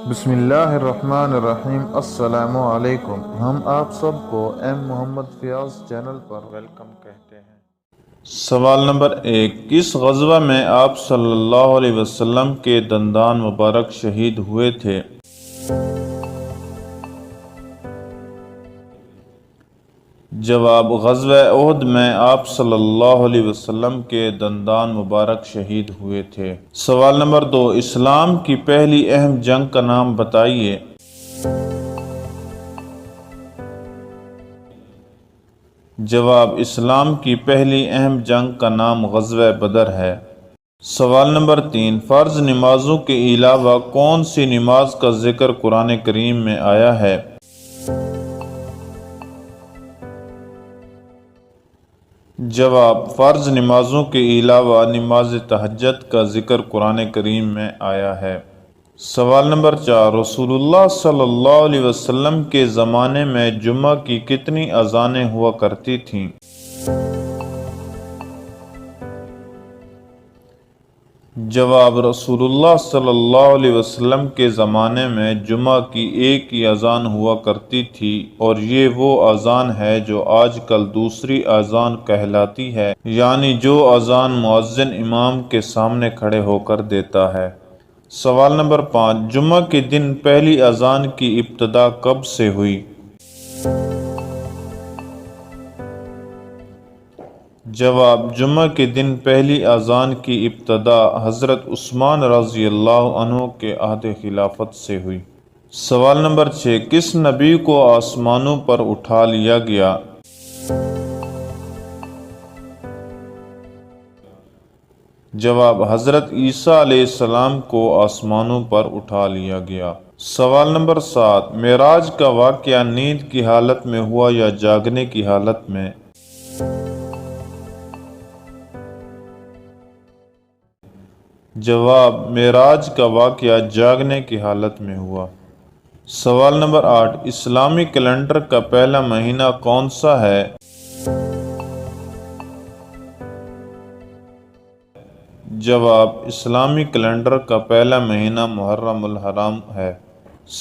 بسم اللہ الرحمن الرحیم۔ السلام علیکم۔ ہم آپ سب کو ایم محمد فیاض چینل پر ویلکم کہتے ہیں۔ سوال نمبر 1، کس غزوہ میں آپ صلی اللہ علیہ وسلم کے دندان مبارک شہید ہوئے تھے؟ جواب، غزوہ احد میں آپ صلی اللہ علیہ وسلم کے دندان مبارک شہید ہوئے تھے۔ سوال نمبر 2، اسلام کی پہلی اہم جنگ کا نام بتائیے۔ جواب، اسلام کی پہلی اہم جنگ کا نام غزوہ بدر ہے۔ سوال نمبر 3، فرض نمازوں کے علاوہ کون سی نماز کا ذکر قرآن کریم میں آیا ہے؟ جواب، فرض نمازوں کے علاوہ نماز تہجد کا ذکر قرآن کریم میں آیا ہے۔ سوال نمبر 4، رسول اللہ صلی اللہ علیہ وسلم کے زمانے میں جمعہ کی کتنی اذانیں ہوا کرتی تھیں؟ جواب، رسول اللہ صلی اللہ علیہ وسلم کے زمانے میں جمعہ کی ایک ہی اذان ہوا کرتی تھی، اور یہ وہ اذان ہے جو آج کل دوسری اذان کہلاتی ہے، یعنی جو اذان مؤذن امام کے سامنے کھڑے ہو کر دیتا ہے۔ سوال نمبر 5، جمعہ کے دن پہلی اذان کی ابتدا کب سے ہوئی؟ جواب، جمعہ کے دن پہلی اذان کی ابتدا حضرت عثمان رضی اللہ عنہ کے عہد خلافت سے ہوئی۔ سوال نمبر 6، کس نبی کو آسمانوں پر اٹھا لیا گیا؟ جواب، حضرت عیسیٰ علیہ السلام کو آسمانوں پر اٹھا لیا گیا۔ سوال نمبر 7، معراج کا واقعہ نیند کی حالت میں ہوا یا جاگنے کی حالت میں؟ جواب، معراج کا واقعہ جاگنے کی حالت میں ہوا۔ سوال نمبر 8، اسلامی کیلنڈر کا پہلا مہینہ کون سا ہے؟ جواب، اسلامی کیلنڈر کا پہلا مہینہ محرم الحرام ہے۔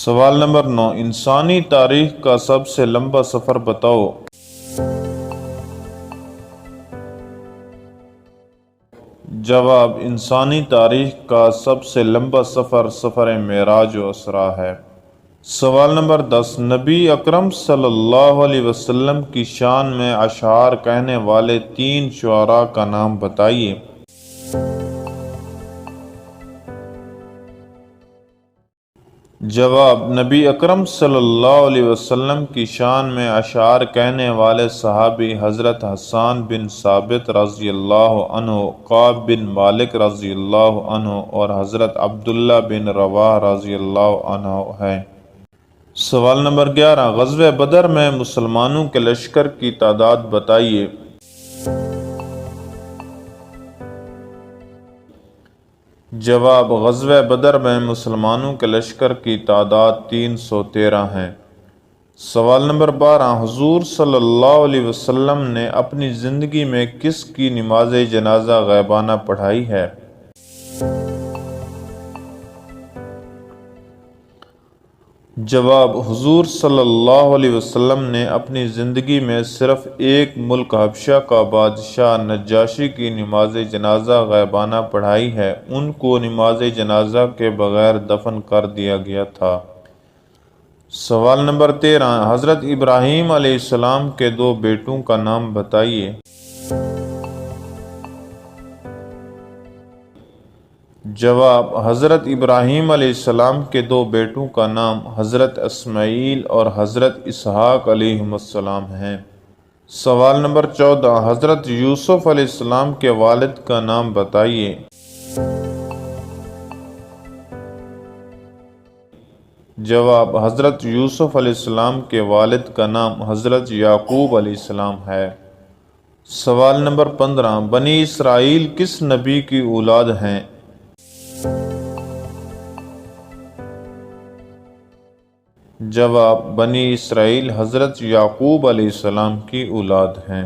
سوال نمبر 9، انسانی تاریخ کا سب سے لمبا سفر بتاؤ۔ جواب، انسانی تاریخ کا سب سے لمبا سفر سفر معراج و اسرا ہے۔ سوال نمبر 10، نبی اکرم صلی اللہ علیہ وسلم کی شان میں اشعار کہنے والے 3 شعراء کا نام بتائیے۔ جواب، نبی اکرم صلی اللہ علیہ وسلم کی شان میں اشعار کہنے والے صحابی حضرت حسان بن ثابت رضی اللہ عنہ، کعب بن مالک رضی اللہ عنہ اور حضرت عبداللہ بن رواحہ رضی اللہ عنہ ہیں۔ سوال نمبر 11، غزوہ بدر میں مسلمانوں کے لشکر کی تعداد بتائیے۔ جواب، غزوہ بدر میں مسلمانوں کے لشکر کی تعداد 313 ہے۔ سوال نمبر 12، حضور صلی اللہ علیہ وسلم نے اپنی زندگی میں کس کی نماز جنازہ غائبانہ پڑھائی ہے؟ جواب، حضور صلی اللہ علیہ وسلم نے اپنی زندگی میں صرف ایک ملک حبشہ کا بادشاہ نجاشی کی نماز جنازہ غائبانہ پڑھائی ہے، ان کو نماز جنازہ کے بغیر دفن کر دیا گیا تھا۔ سوال نمبر 13، حضرت ابراہیم علیہ السلام کے 2 بیٹوں کا نام بتائیے۔ جواب، حضرت ابراہیم علیہ السلام کے 2 بیٹوں کا نام حضرت اسماعیل اور حضرت اسحاق علیہ السلام ہیں۔ سوال نمبر 14، حضرت یوسف علیہ السلام کے والد کا نام بتائیے۔ جواب، حضرت یوسف علیہ السلام کے والد کا نام حضرت یعقوب علیہ السلام ہے۔ سوال نمبر 15، بنی اسرائیل کس نبی کی اولاد ہیں؟ جواب، بنی اسرائیل حضرت یعقوب علیہ السلام کی اولاد ہیں۔